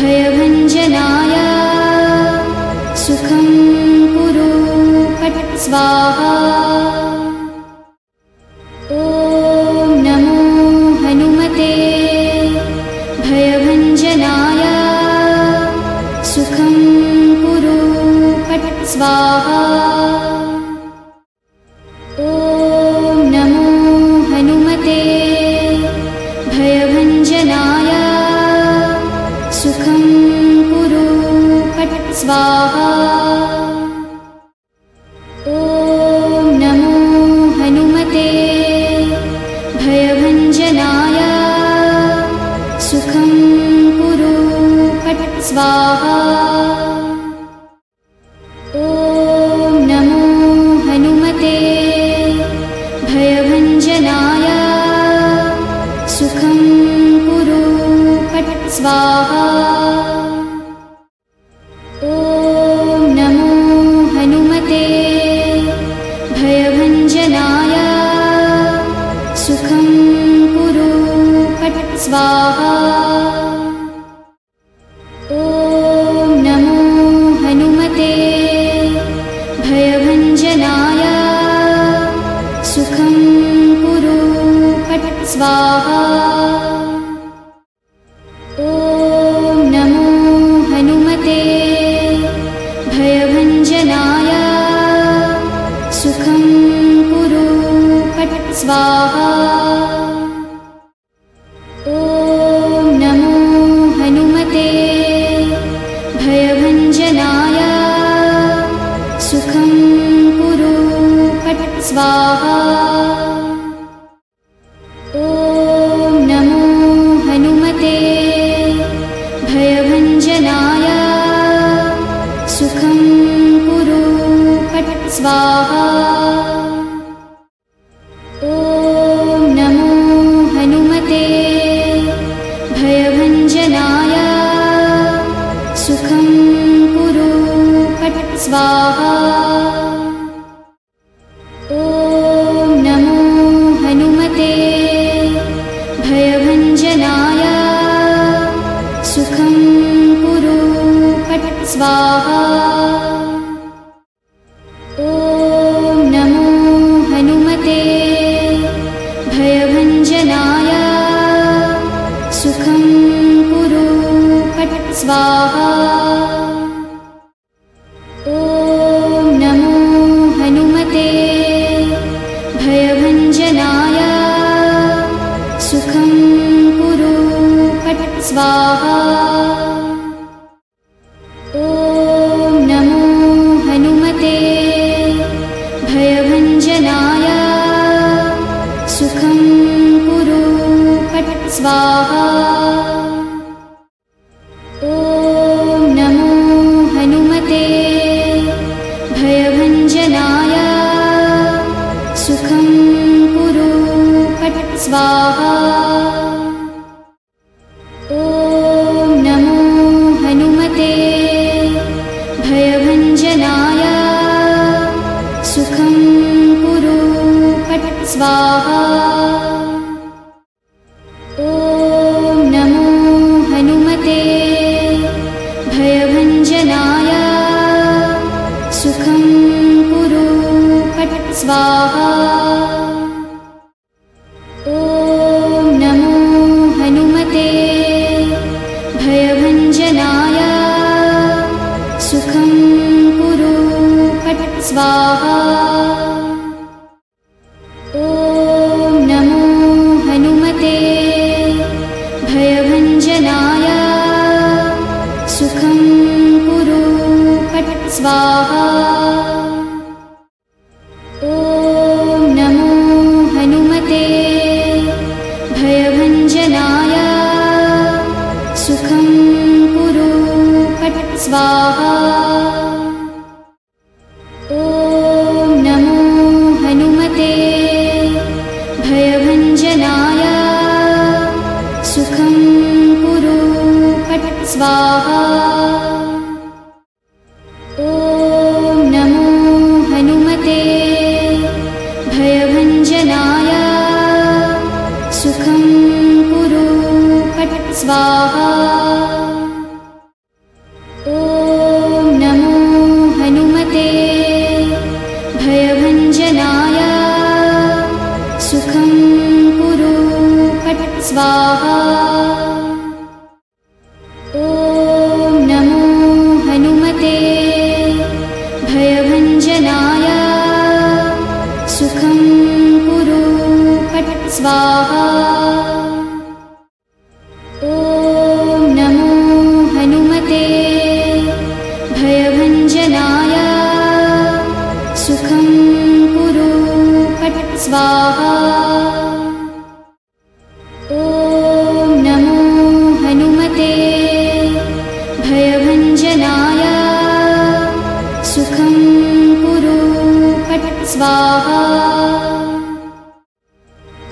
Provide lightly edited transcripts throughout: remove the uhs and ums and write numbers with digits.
भयभञ्जनाय सुखं कुरु फट् स्वाहा। ॐ नमो हनुमते भयभञ्जनाय सुखं कुरु फट् स्वाहा। ॐ नमो हनुमते भयभञ्जनाय सुखं कुरु फट् स्वाहा। ॐ नमो हनुमते भयभञ्जनाय सुखं कुरु फट् स्वाहा। ॐ नमो हनुमते भयभञ्जनाय सुखं कुरु फट् स्वाहा। ॐ नमो हनुमते भयभञ्जनाय सुखं कुरु फट् स्वाहा। ॐ नमो हनुमते भयभञ्जनाय सुखं कुरु फट् स्वाहा। ॐ नमो हनुमते भयभञ्जनाय सुखं कुरु फट् स्वाहा। ॐ नमो हनुमते भयभञ्जनाय सुखं कुरु फट् स्वाहा। ॐ नमो हनुमते भयभञ्जनाय सुखं कुरु फट् स्वाहा। ॐ नमो हनुमते भयभञ्जनाय सुखं कुरु फट् स्वाहा। ॐ नमो हनुमते भयभञ्जनाय सुखं कुरु फट् स्वाहा। ॐ नमो हनुमते भयभञ्जनाय सुखं कुरु फट् स्वाहा। ॐ नमो हनुमते भयभञ्जनाय सुखं कुरु फट् स्वाहा। ॐ नमो हनुमते भयभञ्जनाय सुखं कुरु फट् स्वाहा। ॐ नमो हनुमते भयभञ्जनाय सुखं कुरु फट् स्वाहा। ॐ नमो हनुमते भयभञ्जनाय सुखं कुरु फट् स्वाहा। ॐ नमो हनुमते भयभञ्जनाय सुखं कुरु फट् स्वाहा। ॐ नमो हनुमते भयभञ्जनाय सुखं कुरु फट् स्वाहा। ॐ नमो हनुमते भयभञ्जनाय सुखं कुरु फट् स्वाहा। ॐ नमो हनुमते भयभञ्जनाय सुखं कुरु फट् स्वाहा। ॐ नमो हनुमते भयभञ्जनाय सुखं कुरु फट् स्वाहा। ॐ नमो हनुमते भयभञ्जनाय सुखं कुरु फट् स्वाहा। फट् स्वाहा।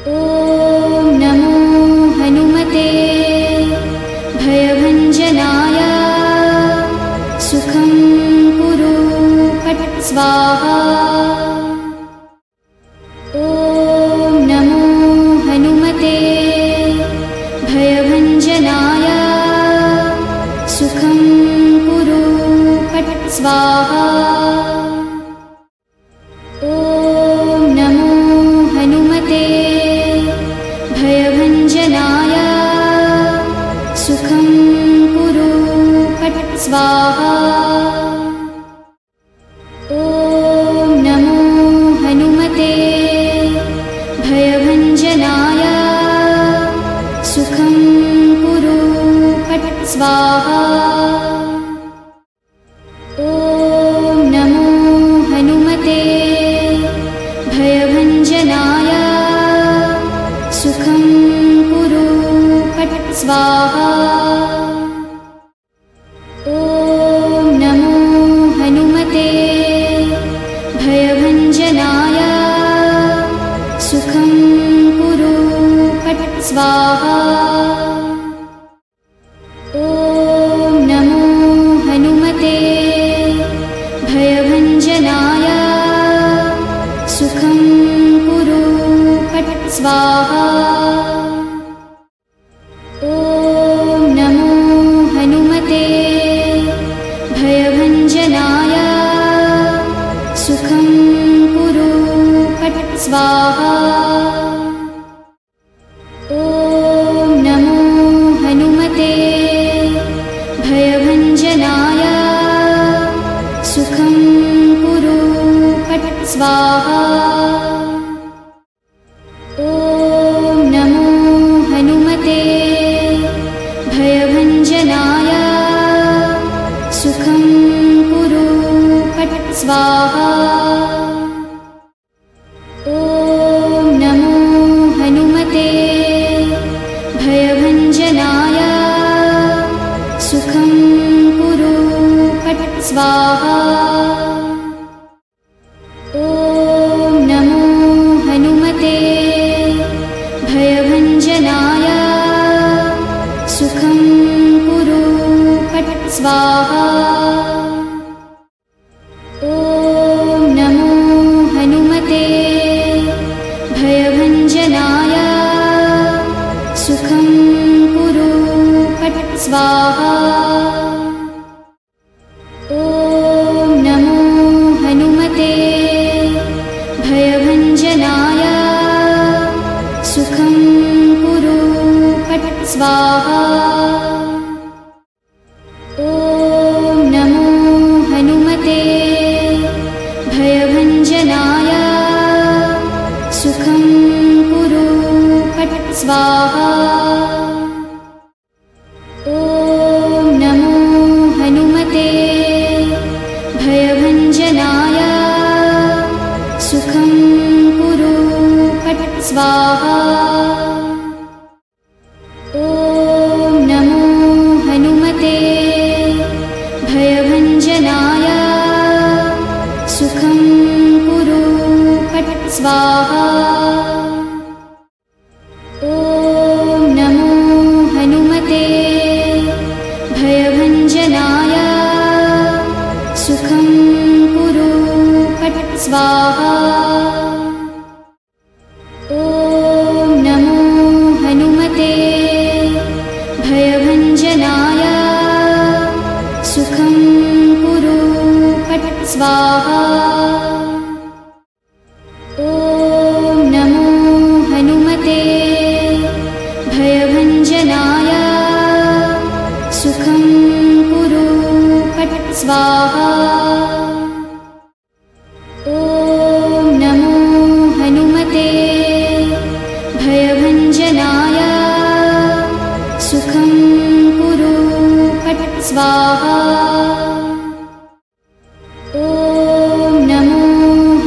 ॐ नमो हनुमते भयभञ्जनाय सुखं कुरु फट् स्वाहा। ॐ नमो हनुमते भयभञ्जनाय सुखं कुरु फट् स्वाहा। ॐ नमो हनुमते भयभञ्जनाय सुखं कुरु फट् स्वाहा। ॐ नमो हनुमते भयभञ्जनाय सुखं कुरु फट् स्वाहा। ॐ नमो हनुमते भयभञ्जनाय सुखं कुरु फट् स्वाहा। ॐ नमो हनुमते भयभञ्जनाय सुखं कुरु फट् स्वाहा। ॐ नमो हनुमते भयभञ्जनाय सुखं कुरु फट् स्वाहा। ॐ नमो हनुमते भयभञ्जनाय सुखं कुरु फट् स्वाहा। ॐ नमो हनुमते भयभञ्जनाय सुखं कुरु फट् स्वाहा। ॐ नमो हनुमते भयभञ्जनाय सुखं कुरु फट् स्वाहा। ॐ नमो हनुमते भयभञ्जनाय सुखं कुरु फट् स्वाहा। ॐ नमो हनुमते भयभञ्जनाय सुखं कुरु फट् स्वाहा। ॐ नमो हनुमते भयभञ्जनाय सुखं कुरु फट् स्वाहा। ॐ नमो हनुमते भयभञ्जनाय सुखं कुरु फट् स्वाहा। ॐ नमो हनुमते भयभञ्जनाय सुखं कुरु फट् स्वाहा। ॐ नमो हनुमते भयभञ्जनाय सुखं कुरु फट् स्वाहा। ॐ नमो हनुमते भयभञ्जनाय सुखं कुरु फट् स्वाहा। ॐ नमो हनुमते भयभञ्जनाय सुखं कुरु फट् स्वाहा। ॐ नमो हनुमते भयभञ्जनाय सुखं कुरु फट् स्वाहा। ॐ नमो हनुमते भयभञ्जनाय सुखं कुरु फट् स्वाहा। ॐ नमो हनुमते भयभञ्जनाय सुखं कुरु फट् स्वाहा। ॐ नमो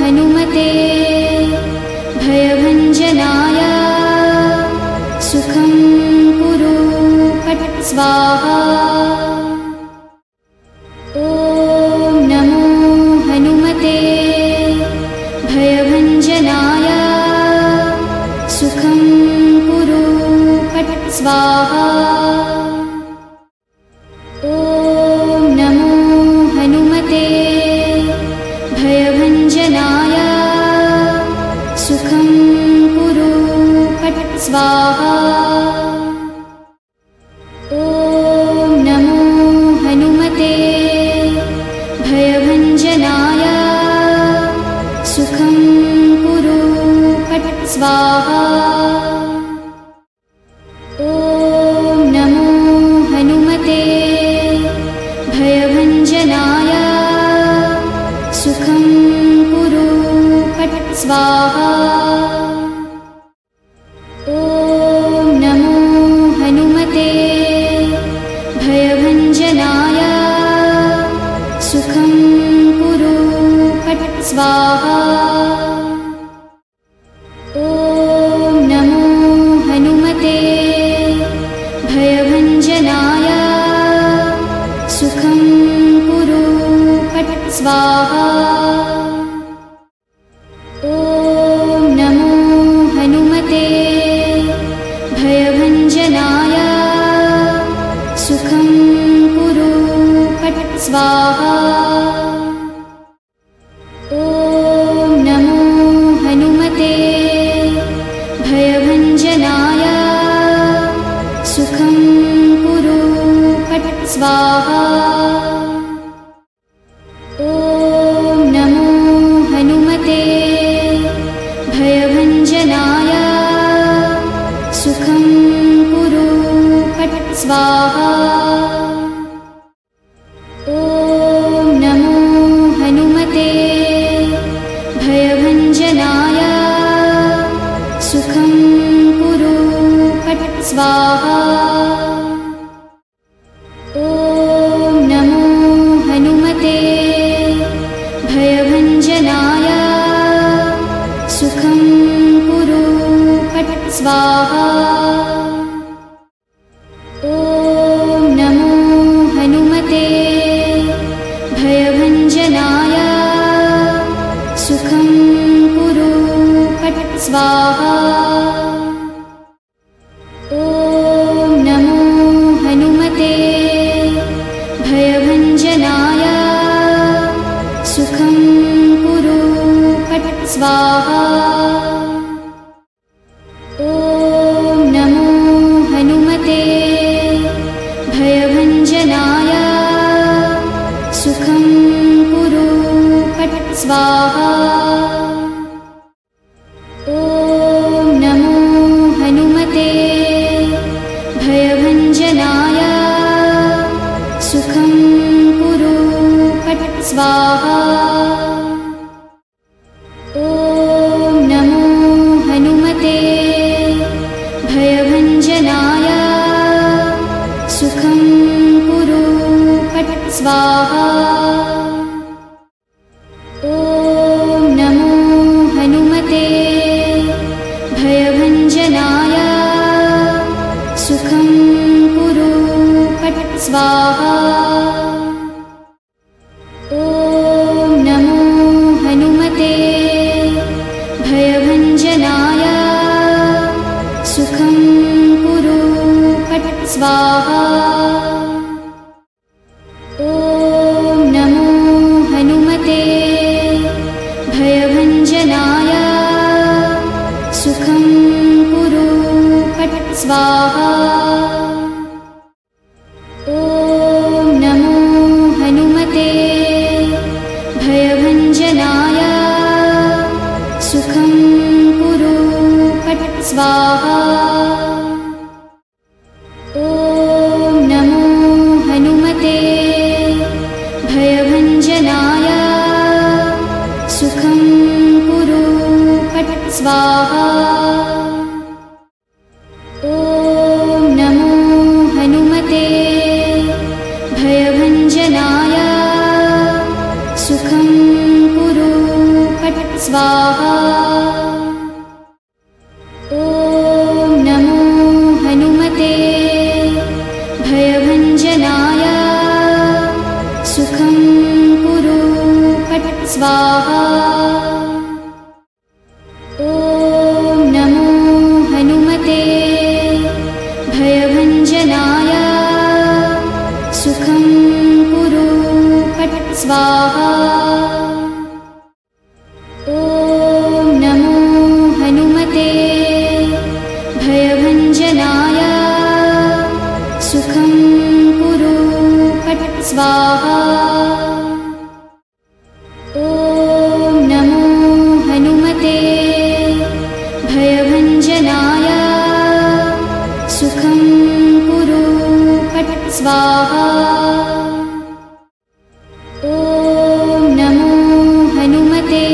हनुमते भयभञ्जनाय सुखं कुरु फट् स्वाहा। ॐ नमो हनुमते स्वाहा। ॐ नमो हनुमते भयभञ्जनाय सुखं कुरु फट् स्वाहा। ॐ नमो हनुमते भयभञ्जनाय सुखं कुरु फट् स्वाहा। ॐ नमो हनुमते भयभञ्जनाय सुखं कुरु फट् स्वाहा। ॐ नमो हनुमते भयभञ्जनाय सुखं कुरु फट् स्वाहा। ॐ नमो हनुमते भयभञ्जनाय सुखं कुरु फट् स्वाहा। ॐ नमो हनुमते भयभञ्जनाय सुखं कुरु फट् स्वाहा। ॐ नमो हनुमते भयभञ्जनाय सुखं कुरु फट् स्वाहा। ॐ नमो हनुमते भयभञ्जनाय सुखं कुरु फट् स्वाहा। ॐ नमो हनुमते भयभञ्जनाय सुखं कुरु फट् स्वाहा। ॐ नमो हनुमते भयभञ्जनाय सुखं कुरु फट् स्वाहा। ॐ नमो हनुमते भयभञ्जनाय सुखं कुरु फट् स्वाहा। ॐ नमो हनुमते भयभञ्जनाय सुखं कुरु फट् स्वाहा। ॐ नमो हनुमते भयभञ्जनाय सुखं कुरु फट् स्वाहा। ॐ नमो हनुमते भयभञ्जनाय सुखं कुरु फट् स्वाहा। ॐ नमो हनुमते भयभञ्जनाय सुखं कुरु फट् स्वाहा। ॐ नमो हनुमते भयभञ्जनाय सुखं कुरु फट् स्वाहा। ॐ नमो हनुमते भयभञ्जनाय सुखं कुरु फट् स्वाहा। ॐ नमो हनुमते भयभञ्जनाय सुखं कुरु फट् स्वाहा। ॐ नमो हनुमते भयभञ्जनाय सुखं कुरु फट् स्वाहा। ॐ नमो हनुमते भयभञ्जनाय सुखं कुरु फट् स्वाहा। ॐ नमो हनुमते भयभञ्जनाय सुखं कुरु फट् स्वाहा। ॐ नमो हनुमते भयभञ्जनाय सुखं कुरु फट् स्वाहा। ॐ नमो हनुमते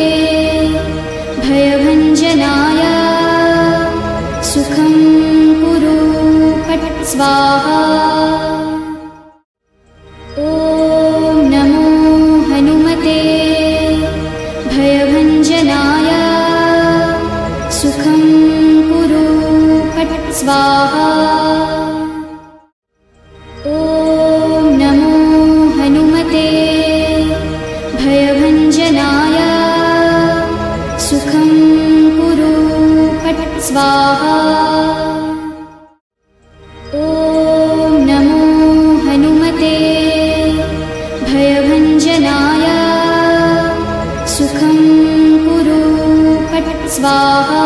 भय स्वाहा।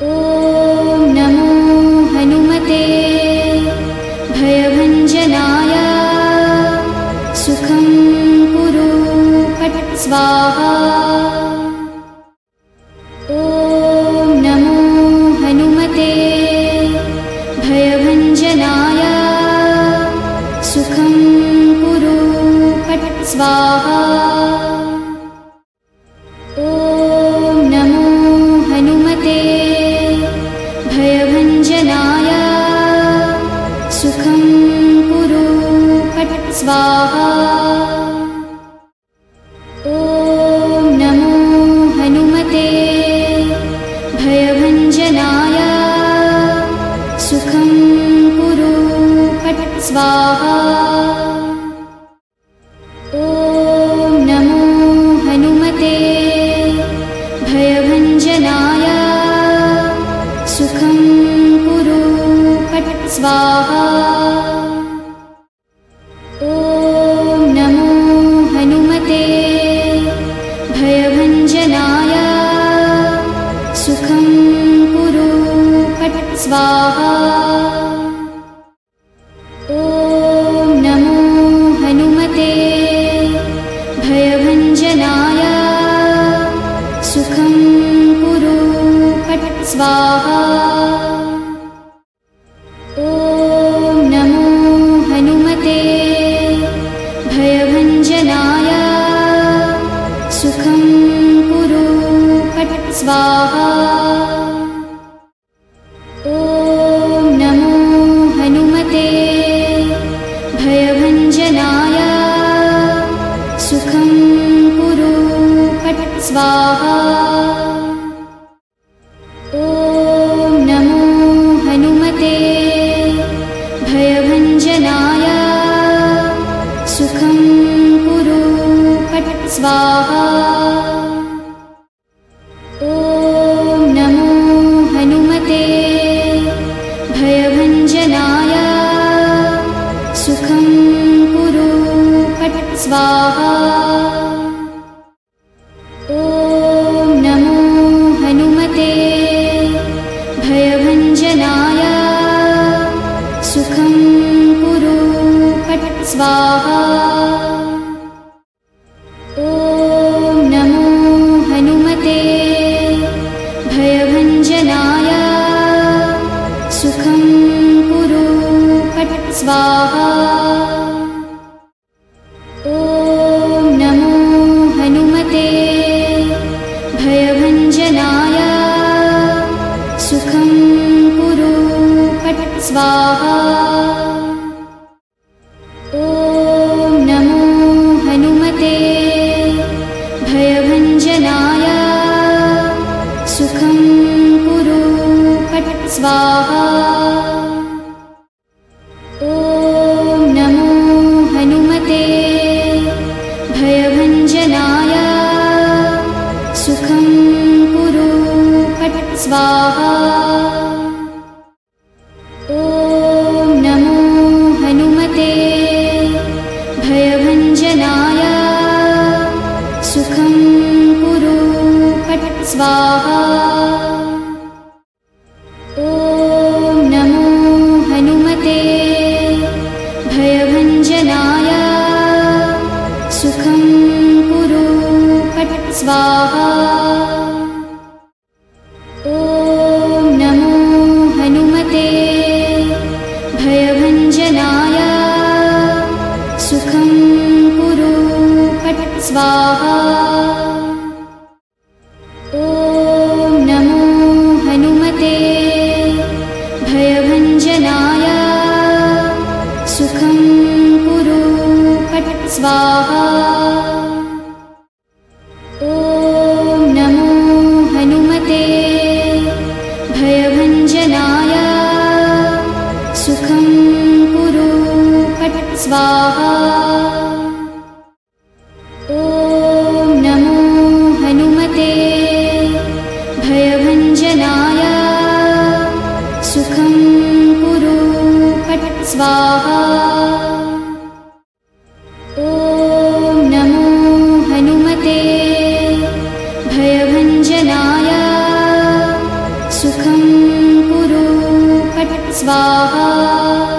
ॐ नमो हनुमते भयभञ्जनाय सुखं कुरु फट् स्वाहा। ॐ नमो हनुमते भयभञ्जनाय सुखं कुरु फट् स्वाहा। ॐ नमो हनुमते भयभञ्जनाय सुखं कुरु फट् स्वाहा। ॐ नमो हनुमते भयभञ्जनाय सुखं कुरु फट् स्वाहा। ॐ नमो हनुमते भयभञ्जनाय सुखं कुरु फट् स्वाहा। ॐ नमो हनुमते भयभञ्जनाय सुखं कुरु फट् स्वाहा। ॐ नमो हनुमते भयभञ्जनाय सुखं कुरु फट् स्वाहा। ॐ नमो हनुमते भयभञ्जनाय सुखं कुरु फट् स्वाहा। ॐ नमो हनुमते भयभञ्जनाय सुखं कुरु फट् स्वाहा। ॐ नमो हनुमते भयभञ्जनाय सुखं कुरु फट् स्वाहा। ॐ नमो हनुमते भयभञ्जनाय सुखं कुरु फट् स्वाहा। ॐ नमो हनुमते भयभञ्जनाय सुखं कुरु फट् स्वाहा। ॐ नमो हनुमते भयभञ्जनाय सुखं कुरु फट् स्वाहा। ॐ नमो हनुमते भयभञ्जनाय सुखं कुरु फट् स्वाहा। ॐ नमो हनुमते भयभञ्जनाय सुखं कुरु फट् स्वाहा। ॐ नमो हनुमते भयभञ्जनाय सुखं कुरु फट् स्वाहा। ॐ नमो हनुमते भयभञ्जनाय सुखं कुरु फट् स्वाहा। ॐ नमो हनुमते भयभञ्जनाय सुखं कुरु फट् स्वाहा। ॐ नमो हनुमते भयभञ्जनाय सुखं कुरु फट् स्वाहा। ॐ नमो हनुमते भयभञ्जनाय सुखं कुरु फट् स्वाहा। ॐ नमो हनुमते भयभञ्जनाय सुखं कुरु फट् स्वाहा। ॐ नमो हनुमते भयभञ्जनाय सुखं कुरु फट् स्वाहा। ॐ नमो हनुमते भय स्वाहा